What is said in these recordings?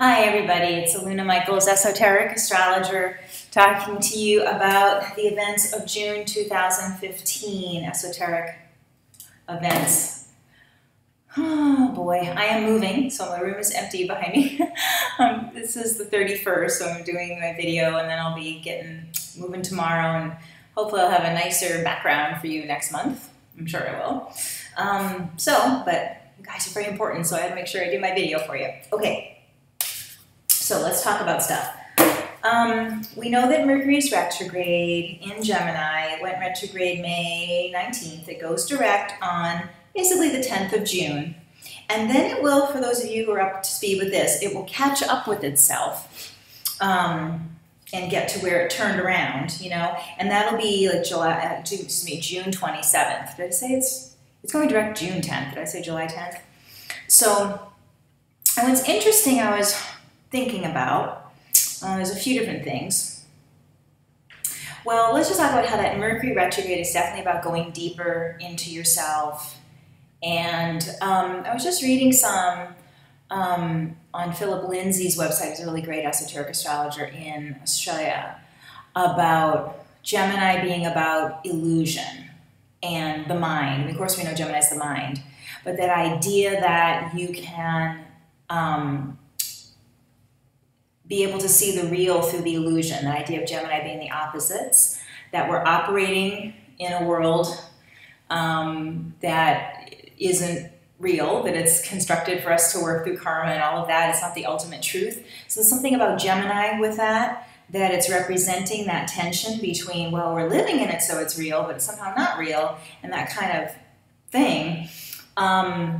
Hi everybody, it's Aluna Michaels, Esoteric Astrologer, talking to you about the events of June 2015, esoteric events. Oh boy, I am moving, so my room is empty behind me. This is the 31st, so I'm doing my video and then I'll be moving tomorrow, and hopefully I'll have a nicer background for you next month. I'm sure I will. But you guys are very important, so I had to make sure I do my video for you. Okay. So let's talk about stuff. We know that Mercury is retrograde in Gemini. It went retrograde May 19th. It goes direct on basically the 10th of June. And then it will, for those of you who are up to speed with this, it will catch up with itself and get to where it turned around, you know. And that'll be like June 27th. Did I say it's going direct June 10th? Did I say July 10th? So, and what's interesting, I was thinking about, there's a few different things. Well, let's just talk about how that Mercury retrograde is definitely about going deeper into yourself. And I was just reading some on Philip Lindsay's website. He's a really great esoteric astrologer in Australia, about Gemini being about illusion and the mind. Of course, we know Gemini is the mind, but that idea that you can be able to see the real through the illusion, the idea of Gemini being the opposites, that we're operating in a world that isn't real, that it's constructed for us to work through karma and all of that. It's not the ultimate truth. So there's something about Gemini with that it's representing that tension between, well, we're living in it so it's real, but it's somehow not real, and that kind of thing.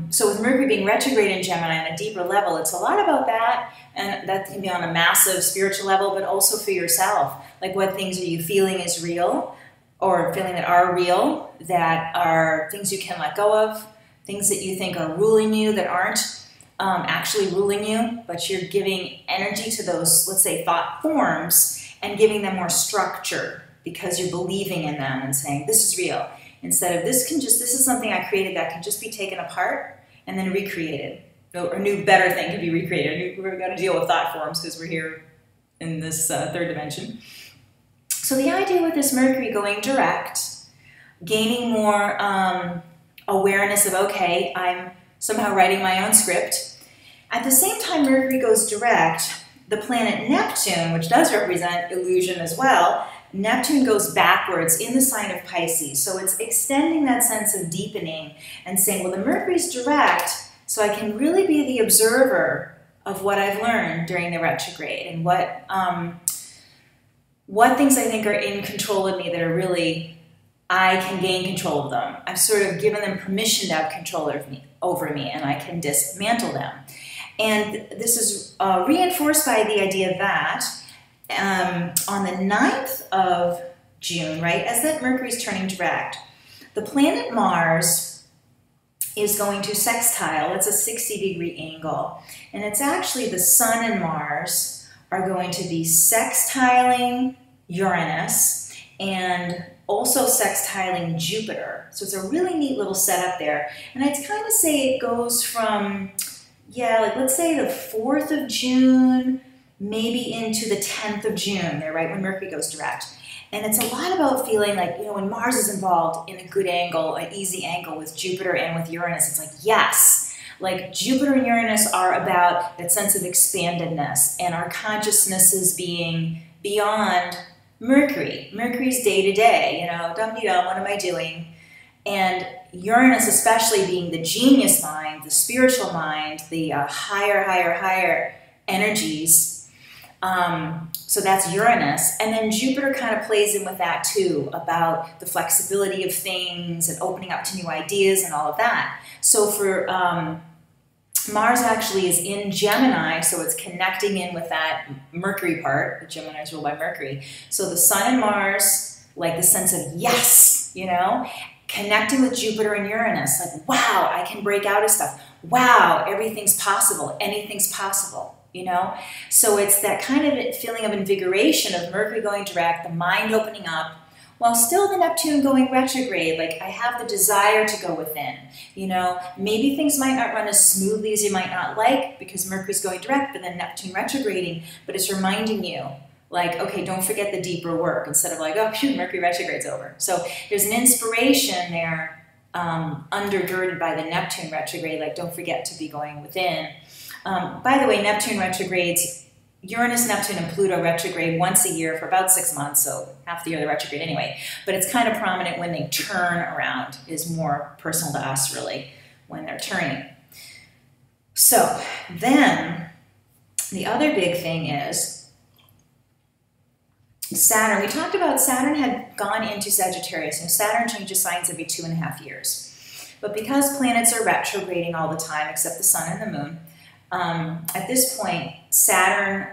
So with Mercury being retrograde in Gemini on a deeper level, it's a lot about that, and that can be on a massive spiritual level, but also for yourself. Like, what things are you feeling is real, or feeling that are real, that are things you can let go of, things that you think are ruling you that aren't actually ruling you, but you're giving energy to those, let's say, thought forms and giving them more structure because you're believing in them and saying, this is real. Instead of, this is something I created that can just be taken apart and then recreated. A new, better thing can be recreated. We've got to deal with thought forms because we're here in this third dimension. So the idea with this Mercury going direct, gaining more awareness of, okay, I'm somehow writing my own script. At the same time Mercury goes direct, the planet Neptune, which does represent illusion as well, Neptune goes backwards in the sign of Pisces. So it's extending that sense of deepening and saying, well, the Mercury's direct, so I can really be the observer of what I've learned during the retrograde and what things I think are in control of me that are really, I can gain control of them. I've sort of given them permission to have control over me, and I can dismantle them. And this is reinforced by the idea that on the 9th of June, right, as that Mercury's turning direct, the planet Mars is going to sextile. It's a 60-degree angle. And it's actually the Sun and Mars are going to be sextiling Uranus and also sextiling Jupiter. So it's a really neat little setup there. And I'd kind of say it goes from, yeah, like let's say the 4th of June, maybe into the 10th of June, there, right, when Mercury goes direct. And it's a lot about feeling like, you know, when Mars is involved in a good angle, an easy angle with Jupiter and with Uranus, it's like, yes, like Jupiter and Uranus are about that sense of expandedness and our consciousnesses being beyond Mercury. Mercury's day to day, you know, dum-de-dum, what am I doing? And Uranus especially being the genius mind, the spiritual mind, the higher energies. So that's Uranus. And then Jupiter kind of plays in with that too, about the flexibility of things and opening up to new ideas and all of that. So for Mars actually is in Gemini, so it's connecting in with that Mercury part. The Gemini is ruled by Mercury. So the Sun and Mars, like the sense of yes, you know, connecting with Jupiter and Uranus, like, wow, I can break out of stuff. Wow, everything's possible. Anything's possible. You know, so it's that kind of feeling of invigoration of Mercury going direct, the mind opening up, while still the Neptune going retrograde, like I have the desire to go within. You know, maybe things might not run as smoothly as you might not like because Mercury's going direct, but then Neptune retrograding, but it's reminding you, like, okay, don't forget the deeper work instead of like, oh, phew, Mercury retrograde's over. So there's an inspiration there undergirded by the Neptune retrograde, like don't forget to be going within. By the way, Neptune retrogrades, Uranus, Neptune, and Pluto retrograde once a year for about 6 months, so half the year they're retrograde anyway. But it's kind of prominent when they turn around, is more personal to us really, when they're turning. So then the other big thing is Saturn. We talked about Saturn had gone into Sagittarius, and Saturn changes signs every 2.5 years. But because planets are retrograding all the time, except the sun and the moon, at this point, Saturn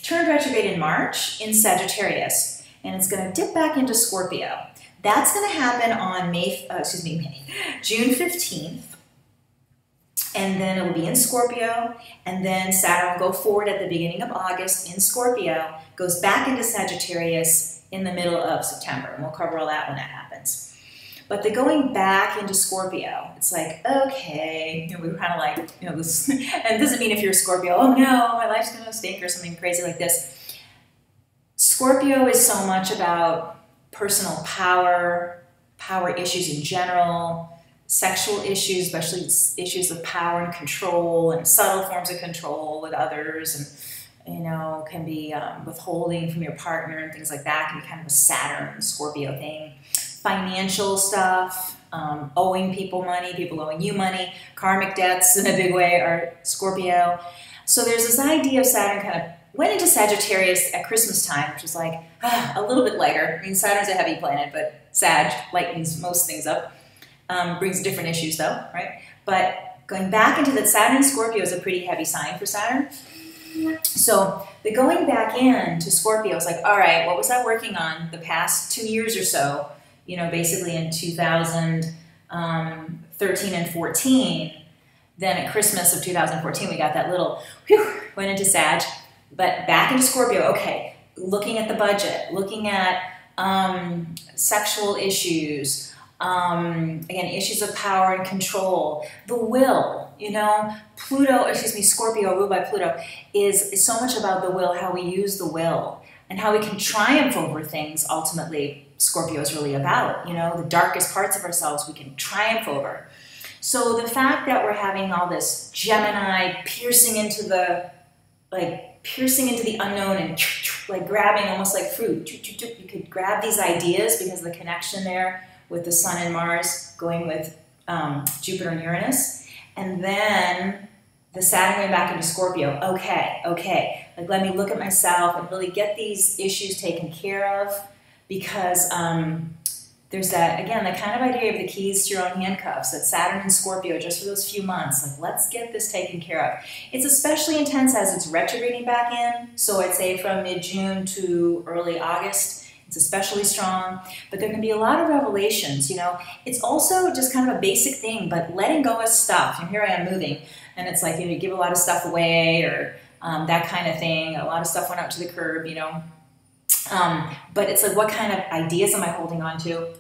turned retrograde in March in Sagittarius, and it's going to dip back into Scorpio. That's going to happen on June 15th. And then it will be in Scorpio, and then Saturn will go forward at the beginning of August in Scorpio, goes back into Sagittarius in the middle of September, and we'll cover all that when that happens. But the going back into Scorpio, it's like, okay, you know, we were kind of like, you know, this, and it doesn't mean if you're a Scorpio, oh no, my life's going to stink or something crazy like this. Scorpio is so much about personal power, power issues in general, sexual issues, especially issues of power and control and subtle forms of control with others, and, you know, can be withholding from your partner and things like that. Can be kind of a Saturn, Scorpio thing. Financial stuff, owing people money, people owing you money, karmic debts in a big way are Scorpio. So there's this idea of Saturn kind of went into Sagittarius at Christmas time, which was like a little bit lighter. I mean, Saturn's a heavy planet, but Sag lightens most things up. Brings different issues though, right? But going back into that, Saturn and Scorpio is a pretty heavy sign for Saturn. So the going back into Scorpio is like, all right, what was I working on the past 2 years or so? You know, basically in 2013 and 14. Then at Christmas of 2014, we got that little, whew, went into Sag, but back into Scorpio. Okay, looking at the budget, looking at sexual issues, again, issues of power and control, the will, you know, Scorpio, ruled by Pluto, is so much about the will, how we use the will, and how we can triumph over things. Ultimately, Scorpio is really about, you know, the darkest parts of ourselves we can triumph over. So the fact that we're having all this Gemini piercing into the unknown and like grabbing almost like fruit, you could grab these ideas because of the connection there with the Sun and Mars going with Jupiter and Uranus, and then the Saturn going back into Scorpio. Okay, like let me look at myself and really get these issues taken care of, because there's that, again, that kind of idea of the keys to your own handcuffs, that Saturn and Scorpio, just for those few months, like let's get this taken care of. It's especially intense as it's retrograding back in, so I'd say from mid-June to early August, it's especially strong, but there can be a lot of revelations, you know. It's also just kind of a basic thing, but letting go of stuff. And here I am moving, and it's like, you know, you give a lot of stuff away, or that kind of thing. A lot of stuff went out to the curb, you know. But it's like, what kind of ideas am I holding on to?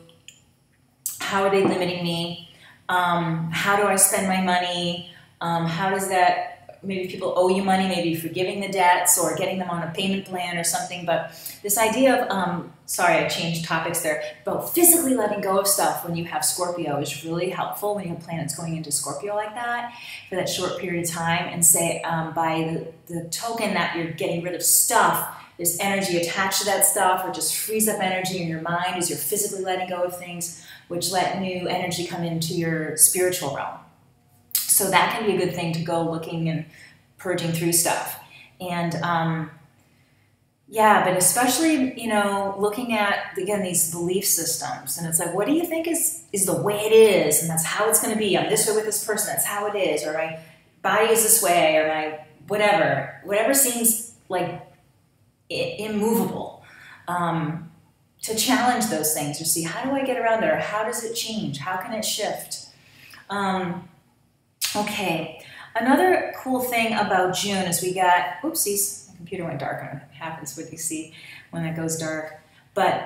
How are they limiting me? How do I spend my money? How does that, maybe people owe you money, maybe forgiving the debts or getting them on a payment plan or something. But this idea of, sorry, I changed topics there, about physically letting go of stuff when you have Scorpio is really helpful when you have planets going into Scorpio like that for that short period of time, and say by the token that you're getting rid of stuff, there's energy attached to that stuff, or just frees up energy in your mind as you're physically letting go of things, which let new energy come into your spiritual realm. So that can be a good thing to go looking and purging through stuff. And yeah, but especially, you know, looking at, again, these belief systems. And it's like, what do you think is the way it is? And that's how it's going to be. I'm this way with this person. That's how it is. Or my body is this way. Or my whatever seems like immovable. To challenge those things, or see, how do I get around there? How does it change? How can it shift? Okay, another cool thing about June is we got, oopsies, my computer went dark, and it happens what you see when it goes dark. But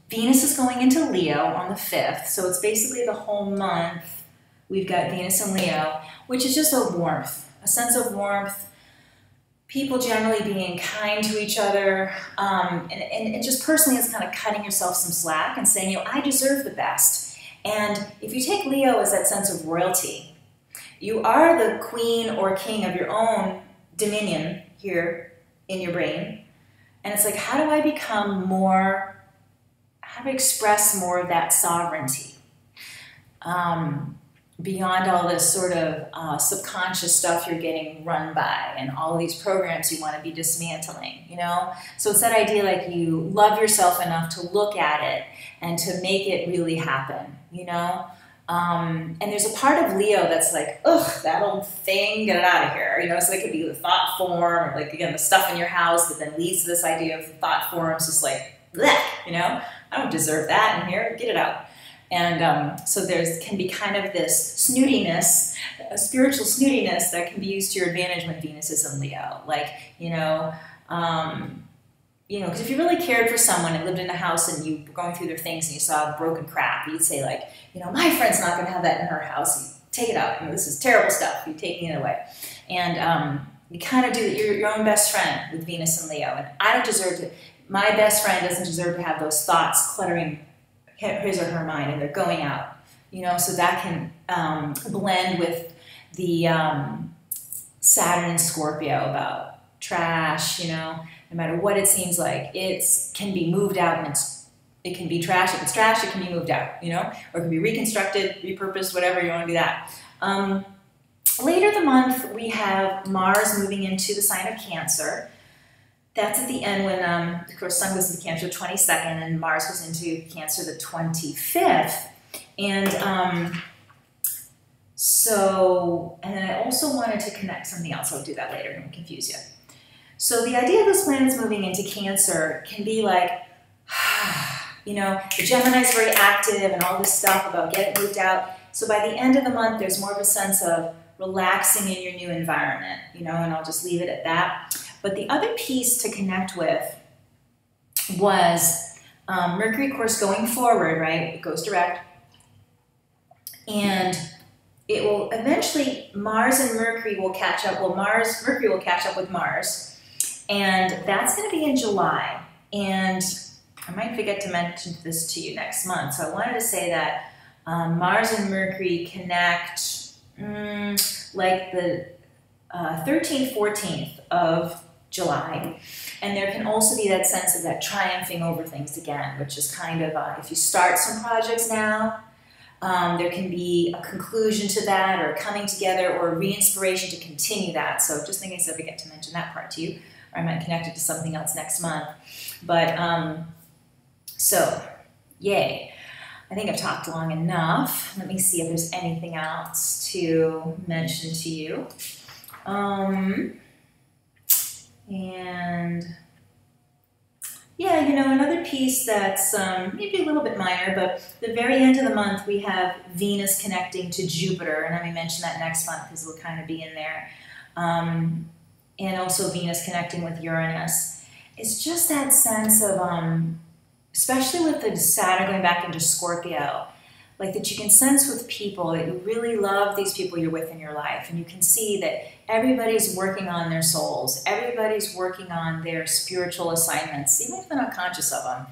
Venus is going into Leo on the 5th, so it's basically the whole month we've got Venus in Leo, which is just a warmth, a sense of warmth, people generally being kind to each other, and just personally it's kind of cutting yourself some slack and saying, you know, I deserve the best. And if you take Leo as that sense of royalty, you are the queen or king of your own dominion here in your brain. And it's like, how do I become more, how do I express more of that sovereignty? Beyond all this sort of subconscious stuff you're getting run by and all these programs you want to be dismantling, you know? So it's that idea like you love yourself enough to look at it and to make it really happen, you know? And there's a part of Leo that's like, ugh, that old thing, get it out of here. You know, so it could be the thought form, or like, again, the stuff in your house that then leads to this idea of thought forms, just like, bleh, you know? I don't deserve that in here, get it out. And so there can be kind of this snootiness, a spiritual snootiness that can be used to your advantage when Venus is in Leo. Like, because if you really cared for someone and lived in a house and you were going through their things and you saw broken crap, you'd say like, you know, my friend's not going to have that in her house. You take it out. You know, this is terrible stuff. You're taking it away. And you kind of do that. You're your own best friend with Venus and Leo. And I don't deserve to, my best friend doesn't deserve to have those thoughts cluttering his or her mind, and they're going out, you know, so that can blend with the Saturn and Scorpio about trash, you know, no matter what it seems like, it can be moved out, and it can be trash. If it's trash, it can be moved out, you know, or it can be reconstructed, repurposed, whatever, you want to do that. Later the month, we have Mars moving into the sign of Cancer. That's at the end when, of course, Sun goes into Cancer the 22nd and Mars goes into Cancer the 25th. And and then I also wanted to connect something else. I'll do that later and confuse you. So the idea of those planets moving into Cancer can be like, you know, the Gemini is very active and all this stuff about getting moved out. So by the end of the month, there's more of a sense of relaxing in your new environment, you know, and I'll just leave it at that. But the other piece to connect with was Mercury, of course, going forward, right? It goes direct. And it will eventually, Mars and Mercury will catch up. Well, Mercury will catch up with Mars. And that's going to be in July. And I might forget to mention this to you next month. So I wanted to say that Mars and Mercury connect like the 13th, 14th of July. And there can also be that sense of that triumphing over things again, which is kind of, if you start some projects now, there can be a conclusion to that, or coming together, or a re-inspiration to continue that. So just in case I forget to mention that part to you, or I might connect it to something else next month. But, so, yay. I think I've talked long enough. Let me see if there's anything else to mention to you. And yeah, you know, another piece that's maybe a little bit minor, but the very end of the month we have Venus connecting to Jupiter, and I may mention that next month because it'll kind of be in there. And also Venus connecting with Uranus. It's just that sense of, especially with the Saturn going back into Scorpio, like that you can sense with people that you really love these people you're with in your life, and you can see that everybody's working on their souls, everybody's working on their spiritual assignments, even if they're not conscious of them.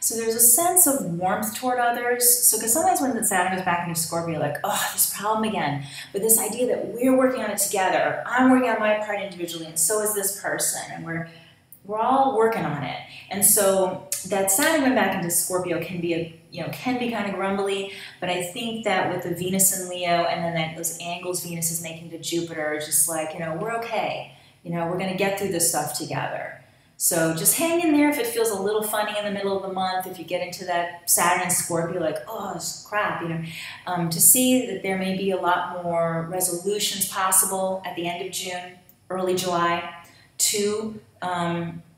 So there's a sense of warmth toward others. So because sometimes when the Saturn goes back into Scorpio, like, oh, this problem again. But this idea that we're working on it together, I'm working on my part individually, and so is this person, and we're all working on it. And so that Saturn going back into Scorpio can be kind of grumbly, but I think that with the Venus in Leo and then those angles Venus is making to Jupiter, just like, you know, we're okay. You know, we're going to get through this stuff together. So just hang in there if it feels a little funny in the middle of the month, if you get into that Saturn and Scorpio, like, oh, this crap, you know, to see that there may be a lot more resolutions possible at the end of June, early July, too.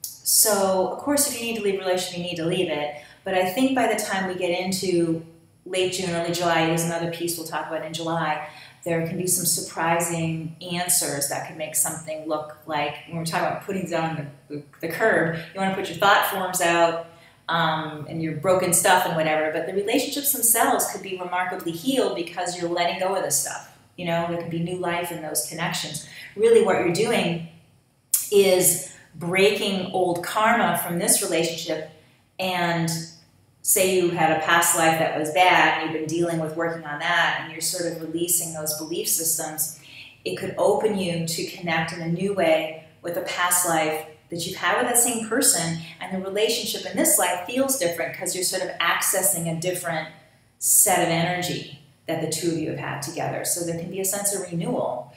So, of course, if you need to leave a relationship, you need to leave it. But I think by the time we get into late June, early July, there's another piece we'll talk about in July, there can be some surprising answers that could make something look like, when we're talking about putting down the curb, you want to put your thought forms out, and your broken stuff and whatever, but the relationships themselves could be remarkably healed because you're letting go of this stuff. You know, there could be new life in those connections. Really what you're doing is breaking old karma from this relationship, and say you had a past life that was bad and you've been dealing with working on that and you're sort of releasing those belief systems, it could open you to connect in a new way with a past life that you've had with that same person, and the relationship in this life feels different because you're sort of accessing a different set of energy that the two of you have had together. So there can be a sense of renewal.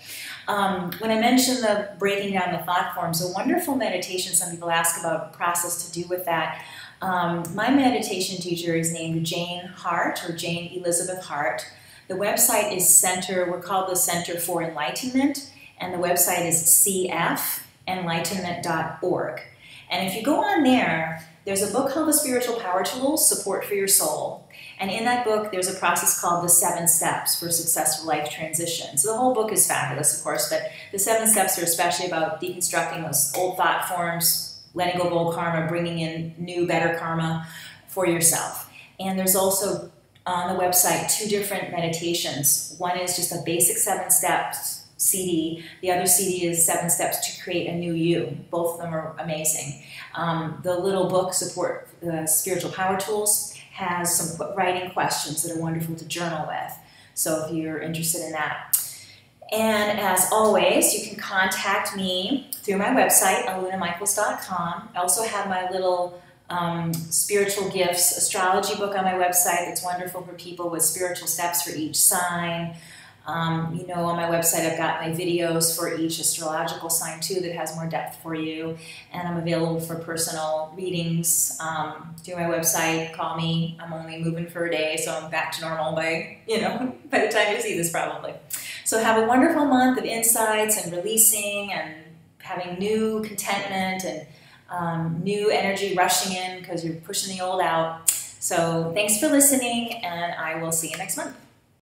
When I mentioned the breaking down the thought forms, a wonderful meditation, some people ask about a process to do with that. My meditation teacher is named Jane Hart, or Jane Elizabeth Hart. The website is we're called the Center for Enlightenment, and the website is cfenlightenment.org. And if you go on there, there's a book called The Spiritual Power Tools, Support for Your Soul. And in that book, there's a process called the 7 Steps for Successful Life Transition. So the whole book is fabulous, of course, but the 7 steps are especially about deconstructing those old thought forms, letting go of old karma, bringing in new, better karma for yourself. And there's also on the website 2 different meditations. One is just a basic 7 steps CD. The other CD is 7 Steps to Create a New You. Both of them are amazing. The little book, Support the Spiritual Power Tools, has some writing questions that are wonderful to journal with. So if you're interested in that. And as always, you can contact me through my website, alunamichaels.com. I also have my little spiritual gifts astrology book on my website that's wonderful for people with spiritual steps for each sign. You know, on my website I've got my videos for each astrological sign too that has more depth for you, and I'm available for personal readings through my website. Call me. I'm only moving for a day, so I'm back to normal by the time you see this probably. So have a wonderful month of insights and releasing and having new contentment and new energy rushing in because you're pushing the old out. So thanks for listening, and I will see you next month.